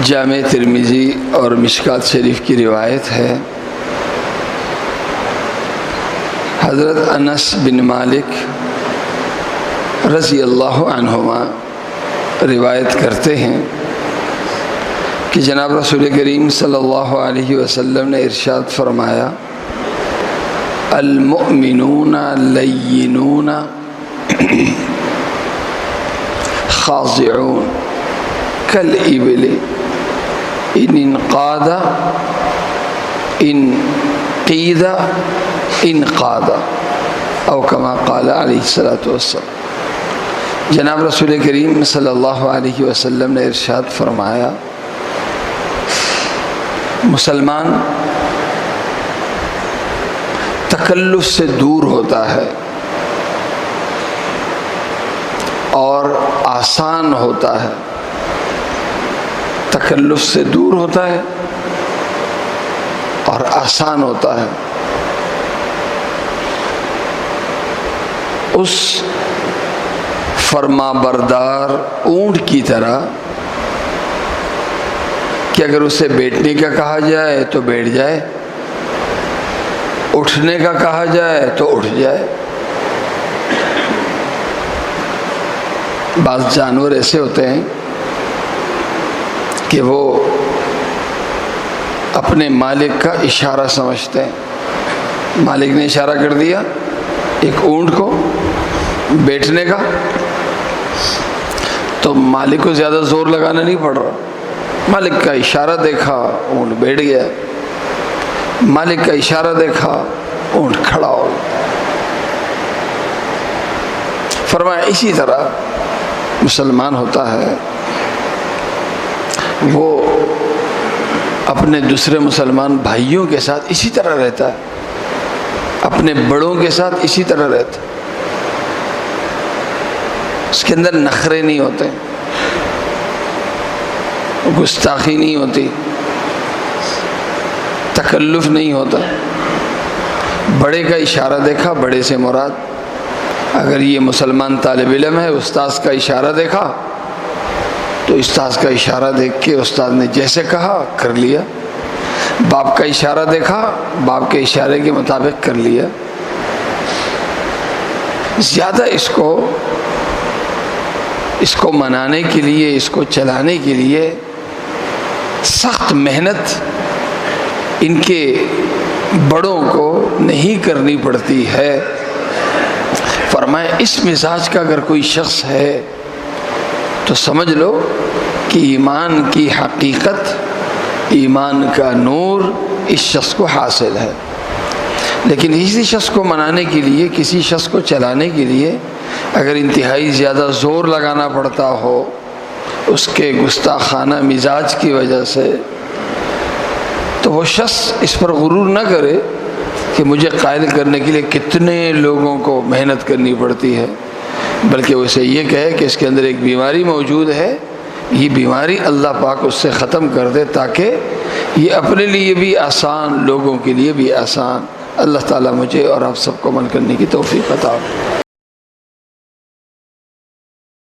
جامع ترمذی اور مشکات شریف کی روایت ہے، حضرت انس بن مالک رضی اللہ عنہما روایت کرتے ہیں کہ جناب رسول کریم صلی اللہ علیہ وسلم نے ارشاد فرمایا، المؤمنون لینون خاضعون کالابل ان انقاد ان قید انقاد او کما قال علیہ الصلوۃ والسلام۔ جناب رسول کریم صلی اللہ علیہ وسلم نے ارشاد فرمایا، مسلمان تکلف سے دور ہوتا ہے اور آسان ہوتا ہے، تکلف سے دور ہوتا ہے اور آسان ہوتا ہے۔ اس فرما بردار اونٹ کی طرح کہ اگر اسے بیٹھنے کا کہا جائے تو بیٹھ جائے، اٹھنے کا کہا جائے تو اٹھ جائے۔ بعض جانور ایسے ہوتے ہیں کہ وہ اپنے مالک کا اشارہ سمجھتے ہیں، مالک نے اشارہ کر دیا ایک اونٹ کو بیٹھنے کا، تو مالک کو زیادہ زور لگانا نہیں پڑ رہا، مالک کا اشارہ دیکھا اونٹ بیٹھ گیا، مالک کا اشارہ دیکھا اونٹ کھڑا ہو گیا۔ فرمایا اسی طرح مسلمان ہوتا ہے، وہ اپنے دوسرے مسلمان بھائیوں کے ساتھ اسی طرح رہتا ہے، اپنے بڑوں کے ساتھ اسی طرح رہتا ہے، اس کے اندر نخرے نہیں ہوتے، گستاخی نہیں ہوتی، تکلف نہیں ہوتا۔ بڑے کا اشارہ دیکھا، بڑے سے مراد اگر یہ مسلمان طالب علم ہے، استاذ کا اشارہ دیکھا تو استاذ کا اشارہ دیکھ کے استاد نے جیسے کہا کر لیا، باپ کا اشارہ دیکھا باپ کے اشارے کے مطابق کر لیا۔ زیادہ اس کو منانے کے لیے، اس کو چلانے کے لیے سخت محنت ان کے بڑوں کو نہیں کرنی پڑتی ہے۔ فرمایا اس مزاج کا اگر کوئی شخص ہے تو سمجھ لو کہ ایمان کی حقیقت، ایمان کا نور اس شخص کو حاصل ہے۔ لیکن اسی شخص کو منانے کے لیے، کسی شخص کو چلانے کے لیے اگر انتہائی زیادہ زور لگانا پڑتا ہو اس کے گستاخانہ مزاج کی وجہ سے، تو وہ شخص اس پر غرور نہ کرے کہ مجھے قائل کرنے کے لیے کتنے لوگوں کو محنت کرنی پڑتی ہے، بلکہ اسے یہ کہے کہ اس کے اندر ایک بیماری موجود ہے، یہ بیماری اللہ پاک اس سے ختم کر دے تاکہ یہ اپنے لیے بھی آسان، لوگوں کے لیے بھی آسان۔ اللہ تعالیٰ مجھے اور آپ سب کو عمل کرنے کی توفیق عطا فرمائے۔